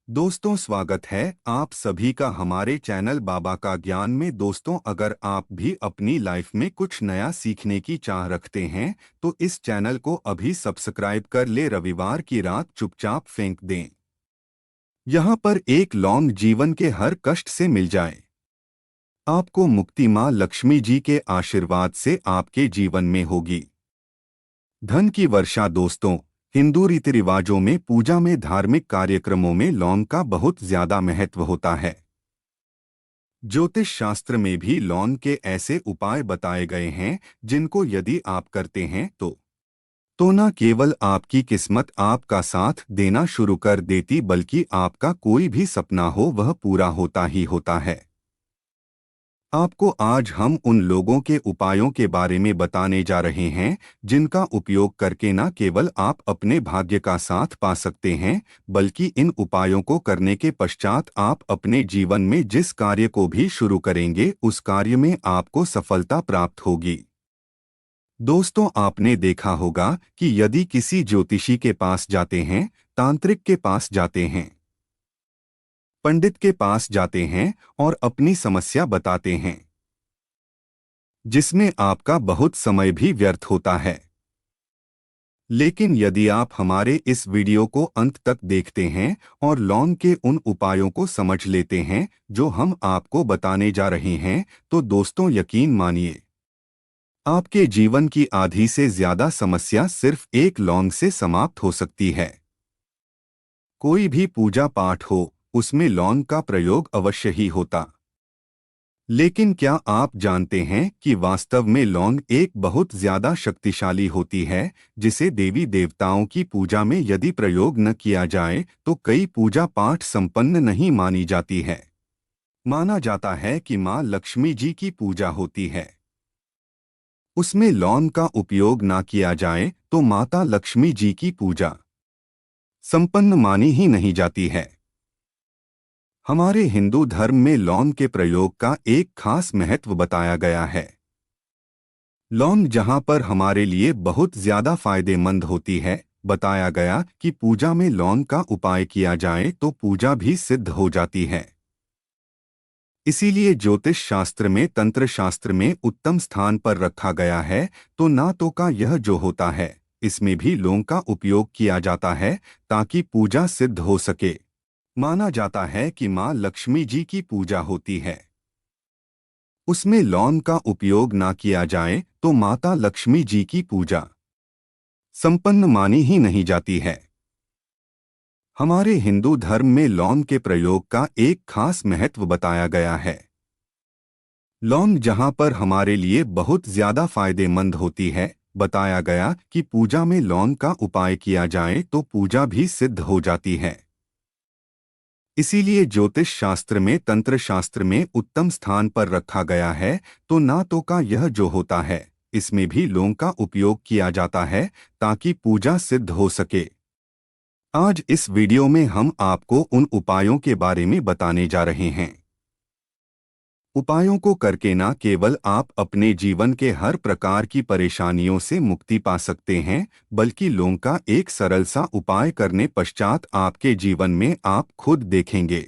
दोस्तों, स्वागत है आप सभी का हमारे चैनल बाबा का ज्ञान में। दोस्तों, अगर आप भी अपनी लाइफ में कुछ नया सीखने की चाह रखते हैं तो इस चैनल को अभी सब्सक्राइब कर ले। रविवार की रात चुपचाप फेंक दें। यहाँ पर एक लौंग जीवन के हर कष्ट से मिल जाए। आपको मुक्ति माँ लक्ष्मी जी के आशीर्वाद से आपके जीवन में होगी धन की वर्षा। दोस्तों, हिंदू रीति रिवाजों में पूजा में धार्मिक कार्यक्रमों में लौंग का बहुत ज्यादा महत्व होता है। ज्योतिष शास्त्र में भी लौंग के ऐसे उपाय बताए गए हैं जिनको यदि आप करते हैं तो न केवल आपकी किस्मत आपका साथ देना शुरू कर देती बल्कि आपका कोई भी सपना हो वह पूरा होता ही होता है। आपको आज हम उन लोगों के उपायों के बारे में बताने जा रहे हैं जिनका उपयोग करके न केवल आप अपने भाग्य का साथ पा सकते हैं बल्कि इन उपायों को करने के पश्चात आप अपने जीवन में जिस कार्य को भी शुरू करेंगे उस कार्य में आपको सफलता प्राप्त होगी। दोस्तों, आपने देखा होगा कि यदि किसी ज्योतिषी के पास जाते हैं, तांत्रिक के पास जाते हैं, पंडित के पास जाते हैं और अपनी समस्या बताते हैं, जिसमें आपका बहुत समय भी व्यर्थ होता है। लेकिन यदि आप हमारे इस वीडियो को अंत तक देखते हैं और लौंग के उन उपायों को समझ लेते हैं जो हम आपको बताने जा रहे हैं तो दोस्तों, यकीन मानिए, आपके जीवन की आधी से ज्यादा समस्या सिर्फ एक लौंग से समाप्त हो सकती है। कोई भी पूजा पाठ हो, उसमें लौंग का प्रयोग अवश्य ही होता। लेकिन क्या आप जानते हैं कि वास्तव में लौंग एक बहुत ज्यादा शक्तिशाली होती है जिसे देवी देवताओं की पूजा में यदि प्रयोग न किया जाए तो कई पूजा पाठ संपन्न नहीं मानी जाती है। माना जाता है कि माँ लक्ष्मी जी की पूजा होती है, उसमें लौंग का उपयोग ना किया जाए तो माता लक्ष्मी जी की पूजा संपन्न मानी ही नहीं जाती है। हमारे हिंदू धर्म में लौंग के प्रयोग का एक खास महत्व बताया गया है। लौंग जहां पर हमारे लिए बहुत ज्यादा फायदेमंद होती है, बताया गया कि पूजा में लौंग का उपाय किया जाए तो पूजा भी सिद्ध हो जाती है। इसीलिए ज्योतिष शास्त्र में, तंत्र शास्त्र में उत्तम स्थान पर रखा गया है। तो ना तो का यह जो होता है, इसमें भी लौंग का उपयोग किया जाता है ताकि पूजा सिद्ध हो सके। माना जाता है कि माँ लक्ष्मी जी की पूजा होती है, उसमें लौंग का उपयोग ना किया जाए तो माता लक्ष्मी जी की पूजा संपन्न मानी ही नहीं जाती है। हमारे हिंदू धर्म में लौंग के प्रयोग का एक खास महत्व बताया गया है। लौंग जहां पर हमारे लिए बहुत ज्यादा फायदेमंद होती है, बताया गया कि पूजा में लौंग का उपाय किया जाए तो पूजा भी सिद्ध हो जाती है। इसीलिए ज्योतिष शास्त्र में, तंत्र शास्त्र में उत्तम स्थान पर रखा गया है। तो ना तो का यह जो होता है, इसमें भी लौंग का उपयोग किया जाता है ताकि पूजा सिद्ध हो सके। आज इस वीडियो में हम आपको उन उपायों के बारे में बताने जा रहे हैं। उपायों को करके ना केवल आप अपने जीवन के हर प्रकार की परेशानियों से मुक्ति पा सकते हैं बल्कि लौंग का एक सरल सा उपाय करने पश्चात आपके जीवन में आप खुद देखेंगे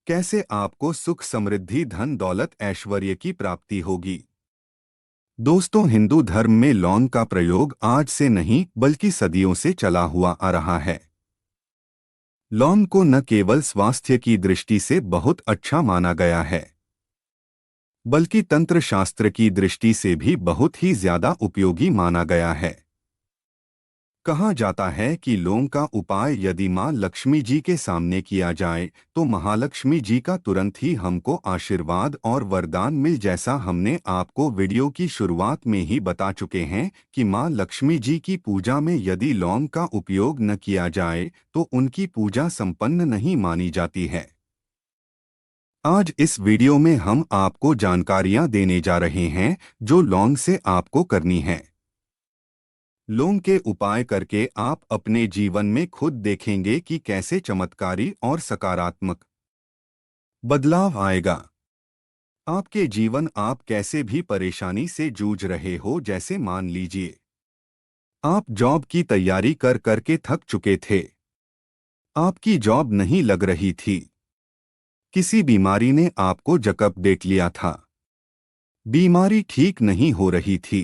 कैसे आपको सुख, समृद्धि, धन दौलत, ऐश्वर्य की प्राप्ति होगी। दोस्तों, हिंदू धर्म में लौंग का प्रयोग आज से नहीं बल्कि सदियों से चला हुआ आ रहा है। लौंग को न केवल स्वास्थ्य की दृष्टि से बहुत अच्छा माना गया है बल्कि तंत्र शास्त्र की दृष्टि से भी बहुत ही ज्यादा उपयोगी माना गया है। कहा जाता है कि लौंग का उपाय यदि मां लक्ष्मी जी के सामने किया जाए तो महालक्ष्मी जी का तुरंत ही हमको आशीर्वाद और वरदान मिल, जैसा हमने आपको वीडियो की शुरुआत में ही बता चुके हैं कि मां लक्ष्मी जी की पूजा में यदि लौंग का उपयोग न किया जाए तो उनकी पूजा संपन्न नहीं मानी जाती है। आज इस वीडियो में हम आपको जानकारियां देने जा रहे हैं जो लौंग से आपको करनी है। लौंग के उपाय करके आप अपने जीवन में खुद देखेंगे कि कैसे चमत्कारी और सकारात्मक बदलाव आएगा। आपके जीवन, आप कैसे भी परेशानी से जूझ रहे हो, जैसे मान लीजिए आप जॉब की तैयारी कर करके थक चुके थे, आपकी जॉब नहीं लग रही थी। किसी बीमारी ने आपको जकड़ देख लिया था। बीमारी ठीक नहीं हो रही थी।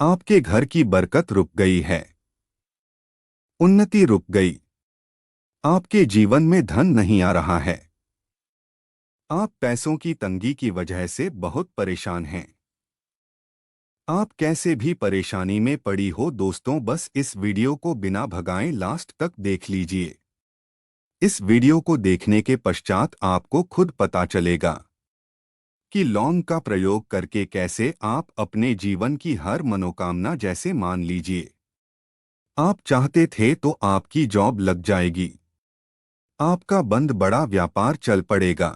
आपके घर की बरकत रुक गई है। उन्नति रुक गई। आपके जीवन में धन नहीं आ रहा है। आप पैसों की तंगी की वजह से बहुत परेशान हैं। आप कैसे भी परेशानी में पड़ी हो दोस्तों, बस इस वीडियो को बिना भगाए लास्ट तक देख लीजिए। इस वीडियो को देखने के पश्चात आपको खुद पता चलेगा कि लौंग का प्रयोग करके कैसे आप अपने जीवन की हर मनोकामना, जैसे मान लीजिए आप चाहते थे तो आपकी जॉब लग जाएगी, आपका बंद बड़ा व्यापार चल पड़ेगा,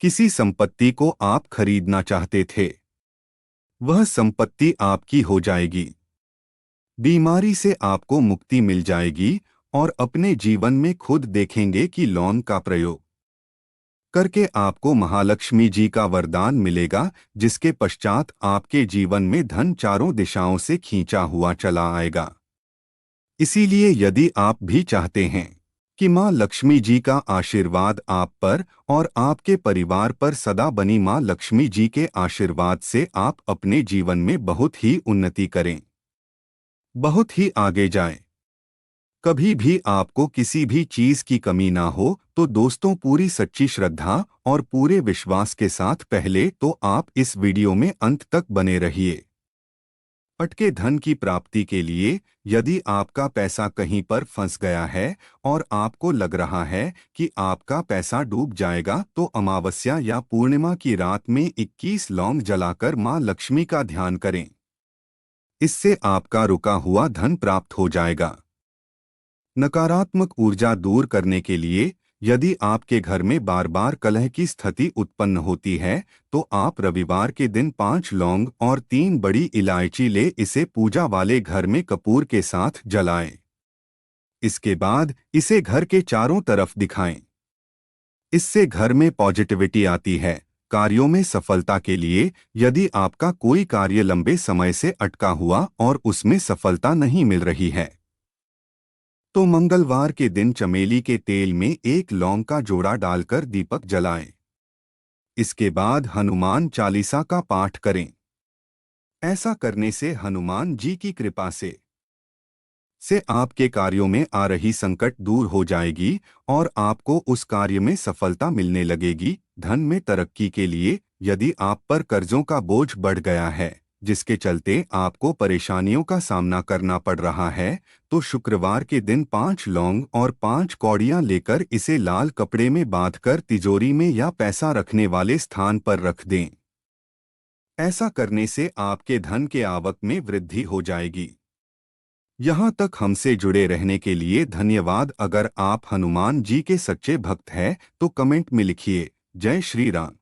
किसी संपत्ति को आप खरीदना चाहते थे, वह संपत्ति आपकी हो जाएगी, बीमारी से आपको मुक्ति मिल जाएगी और अपने जीवन में खुद देखेंगे कि लौंग का प्रयोग करके आपको महालक्ष्मी जी का वरदान मिलेगा, जिसके पश्चात आपके जीवन में धन चारों दिशाओं से खींचा हुआ चला आएगा। इसीलिए यदि आप भी चाहते हैं कि मां लक्ष्मी जी का आशीर्वाद आप पर और आपके परिवार पर सदा बनी मां लक्ष्मी जी के आशीर्वाद से आप अपने जीवन में बहुत ही उन्नति करें, बहुत ही आगे जाएं, कभी भी आपको किसी भी चीज की कमी ना हो, तो दोस्तों पूरी सच्ची श्रद्धा और पूरे विश्वास के साथ पहले तो आप इस वीडियो में अंत तक बने रहिए। अटके धन की प्राप्ति के लिए यदि आपका पैसा कहीं पर फंस गया है और आपको लग रहा है कि आपका पैसा डूब जाएगा, तो अमावस्या या पूर्णिमा की रात में 21 लौंग जलाकर मां लक्ष्मी का ध्यान करें। इससे आपका रुका हुआ धन प्राप्त हो जाएगा। नकारात्मक ऊर्जा दूर करने के लिए यदि आपके घर में बार बार कलह की स्थिति उत्पन्न होती है, तो आप रविवार के दिन 5 लौंग और 3 बड़ी इलायची ले इसे पूजा वाले घर में कपूर के साथ जलाएं। इसके बाद इसे घर के चारों तरफ दिखाएं। इससे घर में पॉजिटिविटी आती है। कार्यों में सफलता के लिए यदि आपका कोई कार्य लंबे समय से अटका हुआ और उसमें सफलता नहीं मिल रही है, तो मंगलवार के दिन चमेली के तेल में 1 लौंग का जोड़ा डालकर दीपक जलाएं। इसके बाद हनुमान चालीसा का पाठ करें। ऐसा करने से हनुमान जी की कृपा से आपके कार्यों में आ रही संकट दूर हो जाएगी और आपको उस कार्य में सफलता मिलने लगेगी। धन में तरक्की के लिए यदि आप पर कर्जों का बोझ बढ़ गया है, जिसके चलते आपको परेशानियों का सामना करना पड़ रहा है, तो शुक्रवार के दिन 5 लौंग और 5 कौड़ियां लेकर इसे लाल कपड़े में बांधकर तिजोरी में या पैसा रखने वाले स्थान पर रख दें। ऐसा करने से आपके धन के आवक में वृद्धि हो जाएगी। यहाँ तक हमसे जुड़े रहने के लिए धन्यवाद। अगर आप हनुमान जी के सच्चे भक्त हैं तो कमेंट में लिखिए जय श्री राम।